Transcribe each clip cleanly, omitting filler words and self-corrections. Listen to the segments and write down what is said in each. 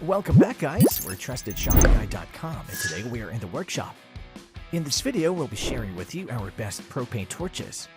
Welcome back, guys. We're TrustedShoppingGuide.com, and today we are in the workshop. In this video, we'll be sharing with you our best propane torches.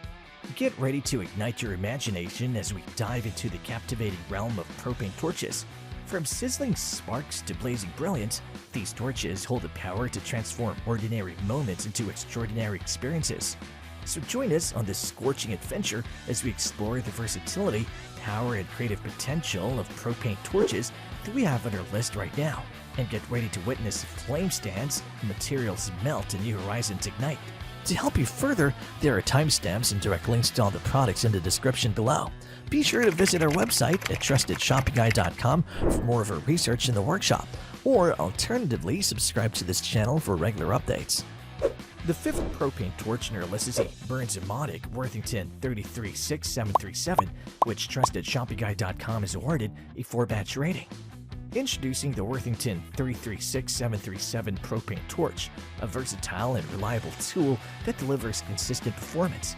Get ready to ignite your imagination as we dive into the captivating realm of propane torches. From sizzling sparks to blazing brilliance, these torches hold the power to transform ordinary moments into extraordinary experiences. So join us on this scorching adventure as we explore the versatility, power, and creative potential of propane torches that we have on our list right now. And get ready to witness flame stands, materials melt, and new horizons ignite. To help you further, there are timestamps and direct links to all the products in the description below. Be sure to visit our website at TrustedShoppingGuide.com for more of our research in the workshop, or alternatively, subscribe to this channel for regular updates. The fifth propane torch in our list is a BERNZOMATIC Worthington 336737, which TrustedShoppingGuide.com has awarded a 4-batch rating. Introducing the Worthington 336737 propane torch, a versatile and reliable tool that delivers consistent performance.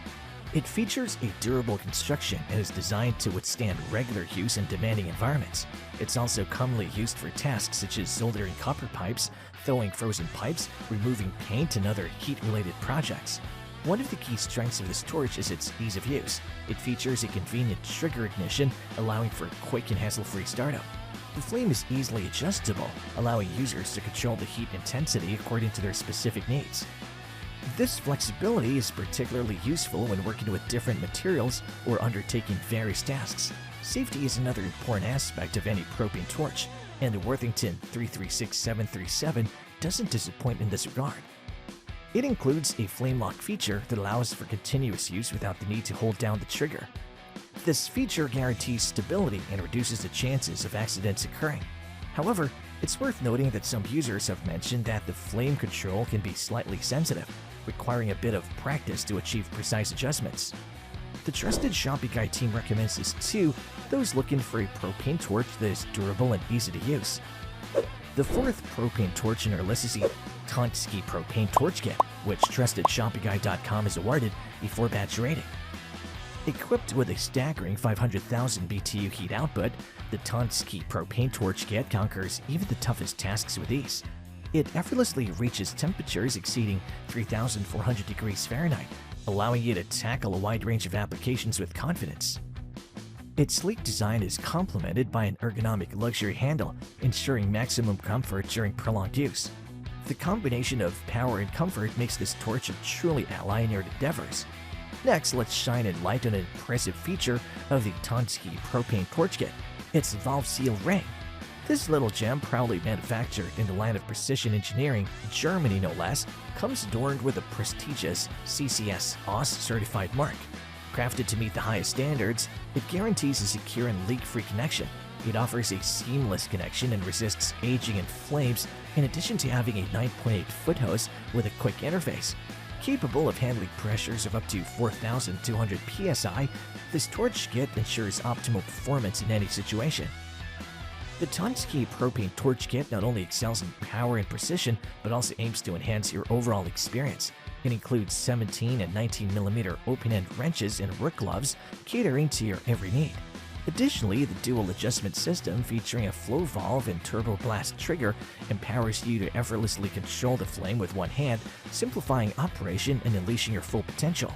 It features a durable construction and is designed to withstand regular use in demanding environments. It's also commonly used for tasks such as soldering copper pipes, throwing frozen pipes, removing paint, and other heat-related projects. One of the key strengths of this torch is its ease of use. It features a convenient trigger ignition, allowing for a quick and hassle-free startup. The flame is easily adjustable, allowing users to control the heat intensity according to their specific needs. This flexibility is particularly useful when working with different materials or undertaking various tasks. Safety is another important aspect of any propane torch, and the Worthington 336737 doesn't disappoint in this regard. It includes a flame lock feature that allows for continuous use without the need to hold down the trigger. This feature guarantees stability and reduces the chances of accidents occurring. However, it's worth noting that some users have mentioned that the flame control can be slightly sensitive, requiring a bit of practice to achieve precise adjustments. The Trusted Shopping Guide team recommends this to those looking for a propane torch that is durable and easy to use. The fourth propane torch in our list is the Gtonksye Propane Torch Kit, which TrustedShoppingGuide.com has awarded a 4-batch rating. Equipped with a staggering 500,000 BTU heat output, the Gtonksye Propane Torch Kit conquers even the toughest tasks with ease. It effortlessly reaches temperatures exceeding 3,400 degrees Fahrenheit, allowing you to tackle a wide range of applications with confidence. Its sleek design is complemented by an ergonomic luxury handle, ensuring maximum comfort during prolonged use. The combination of power and comfort makes this torch a truly ally in your endeavors. Next, let's shine a light on an impressive feature of the Gtonksye Propane Torch Kit, its valve seal ring. This little gem, proudly manufactured in the land of precision engineering, Germany no less, comes adorned with a prestigious CCS OS certified mark. Crafted to meet the highest standards, it guarantees a secure and leak-free connection. It offers a seamless connection and resists aging and flames, in addition to having a 9.8-foot hose with a quick interface. Capable of handling pressures of up to 4,200 psi, this torch kit ensures optimal performance in any situation. The Gtonksye Propane Torch Kit not only excels in power and precision, but also aims to enhance your overall experience. It includes 17 and 19mm open-end wrenches and work gloves, catering to your every need. Additionally, the dual adjustment system featuring a flow valve and turbo blast trigger empowers you to effortlessly control the flame with one hand, simplifying operation and unleashing your full potential.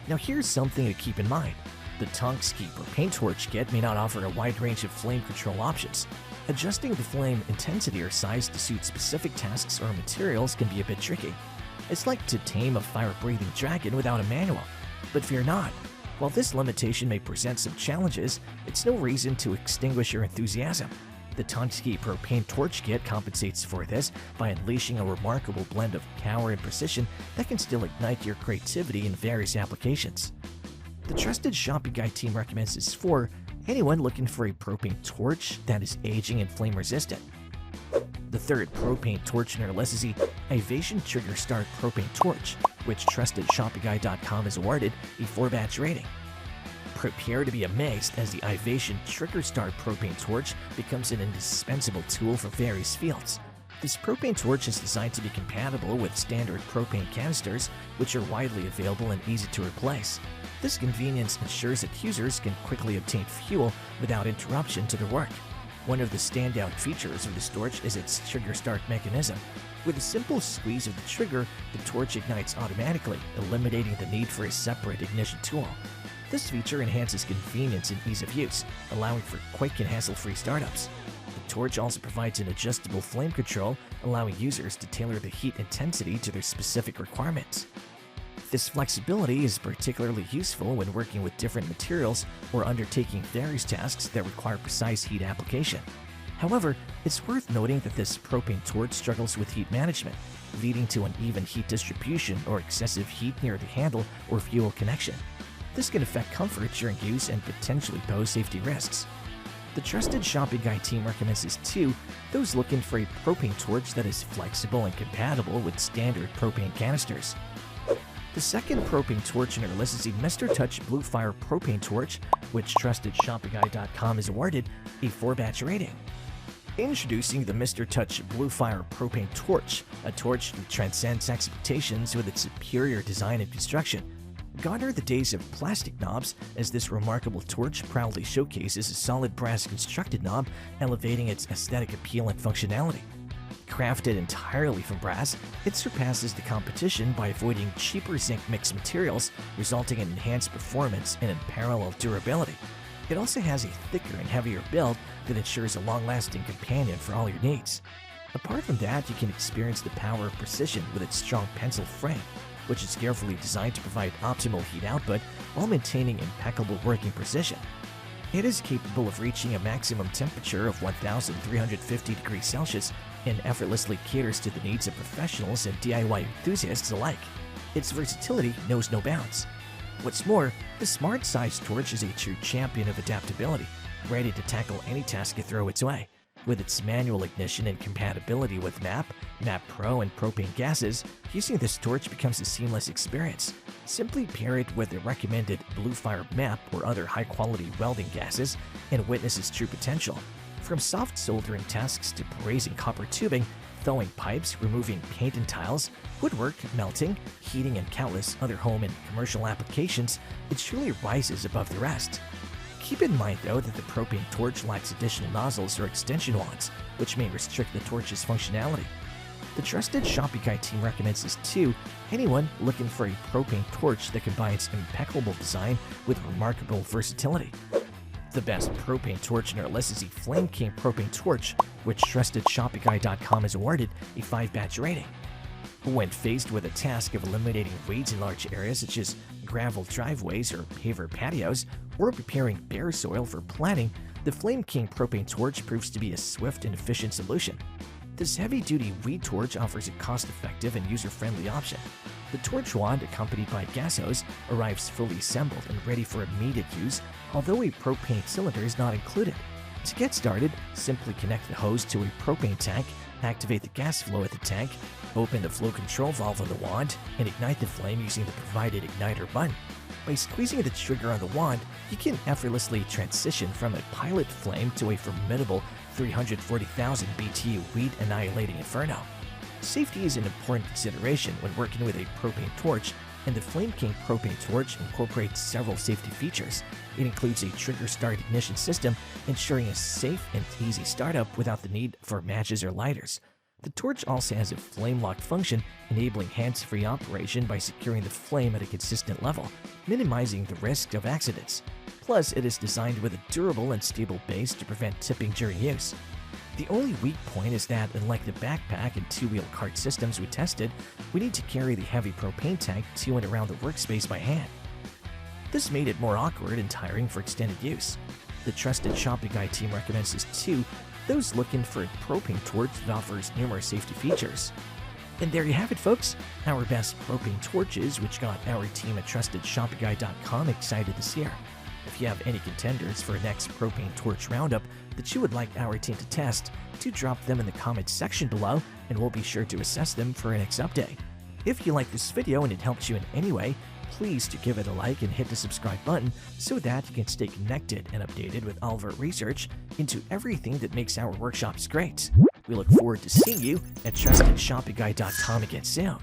Now here's something to keep in mind. The Gtonksye Propane Torch Kit may not offer a wide range of flame control options. Adjusting the flame intensity or size to suit specific tasks or materials can be a bit tricky. It's like to tame a fire-breathing dragon without a manual. But fear not. While this limitation may present some challenges, it's no reason to extinguish your enthusiasm. The Gtonksye Propane Torch Kit compensates for this by unleashing a remarkable blend of power and precision that can still ignite your creativity in various applications. The Trusted Shopping Guide team recommends this for anyone looking for a propane torch that is aging and flame resistant. The third propane torch in our list is the Ivation Trigger Start Propane Torch, which TrustedShoppingGuide.com has awarded a 4-batch rating. Prepare to be amazed as the Ivation Trigger Start Propane Torch becomes an indispensable tool for various fields. This propane torch is designed to be compatible with standard propane canisters, which are widely available and easy to replace. This convenience ensures that users can quickly obtain fuel without interruption to their work. One of the standout features of this torch is its trigger start mechanism. With a simple squeeze of the trigger, the torch ignites automatically, eliminating the need for a separate ignition tool. This feature enhances convenience and ease of use, allowing for quick and hassle-free startups. The torch also provides an adjustable flame control, allowing users to tailor the heat intensity to their specific requirements. This flexibility is particularly useful when working with different materials or undertaking various tasks that require precise heat application. However, it's worth noting that this propane torch struggles with heat management, leading to uneven heat distribution or excessive heat near the handle or fuel connection. This can affect comfort during use and potentially pose safety risks. The trusted shopping guide team recommends this to those looking for a propane torch that is flexible and compatible with standard propane canisters. The second propane torch in our list is the Mr. Touch Bluefire propane torch, which TrustedShoppingGuide.com has awarded a 4-batch rating. Introducing the Mr. Touch Bluefire propane torch, a torch that transcends expectations with its superior design and construction. Gone are the days of plastic knobs, as this remarkable torch proudly showcases a solid brass constructed knob, elevating its aesthetic appeal and functionality. Crafted entirely from brass, it surpasses the competition by avoiding cheaper zinc mixed materials, resulting in enhanced performance and unparalleled durability. It also has a thicker and heavier build that ensures a long-lasting companion for all your needs. Apart from that, you can experience the power of precision with its strong pencil frame, which is carefully designed to provide optimal heat output while maintaining impeccable working precision. It is capable of reaching a maximum temperature of 1,350 degrees Celsius and effortlessly caters to the needs of professionals and DIY enthusiasts alike. Its versatility knows no bounds. What's more, the smart-sized torch is a true champion of adaptability, ready to tackle any task you throw its way. With its manual ignition and compatibility with MAP Pro, and propane gases, using this torch becomes a seamless experience. Simply pair it with the recommended Bluefire MAP or other high-quality welding gases and witness its true potential. From soft soldering tasks to brazing copper tubing, thawing pipes, removing paint and tiles, woodwork, melting, heating, and countless other home and commercial applications, it truly rises above the rest. Keep in mind, though, that the propane torch lacks additional nozzles or extension wands, which may restrict the torch's functionality. The trusted shopping guide team recommends this to anyone looking for a propane torch that combines impeccable design with remarkable versatility. The best propane torch in our list is the Flame King propane torch, which TrustedShoppingGuide.com has awarded a 5-batch rating. When faced with a task of eliminating weeds in large areas such as gravel driveways or paver patios, or preparing bare soil for planting, the Flame King propane torch proves to be a swift and efficient solution. This heavy-duty weed torch offers a cost-effective and user-friendly option. The torch wand, accompanied by gas hose, arrives fully assembled and ready for immediate use, although a propane cylinder is not included. To get started, simply connect the hose to a propane tank, activate the gas flow at the tank, open the flow control valve on the wand, and ignite the flame using the provided igniter button. By squeezing the trigger on the wand, you can effortlessly transition from a pilot flame to a formidable 340,000 BTU weed-annihilating inferno. Safety is an important consideration when working with a propane torch, and the Flame King propane torch incorporates several safety features. It includes a trigger start ignition system, ensuring a safe and easy startup without the need for matches or lighters. The torch also has a flame lock function, enabling hands-free operation by securing the flame at a consistent level, minimizing the risk of accidents. Plus, it is designed with a durable and stable base to prevent tipping during use. The only weak point is that, unlike the backpack and two-wheel cart systems we tested, we need to carry the heavy propane tank to and around the workspace by hand. This made it more awkward and tiring for extended use. The trusted shopping guide team recommends this to those looking for a propane torch that offers numerous safety features. And there you have it, folks, our best propane torches, which got our team at TrustedShoppingGuide.com excited this year. If you have any contenders for a next propane torch roundup that you would like our team to test, do drop them in the comments section below, and we'll be sure to assess them for our next update. If you like this video and it helps you in any way, please do give it a like and hit the subscribe button so that you can stay connected and updated with all of our research into everything that makes our workshops great. We look forward to seeing you at TrustedShoppingGuide.com again soon.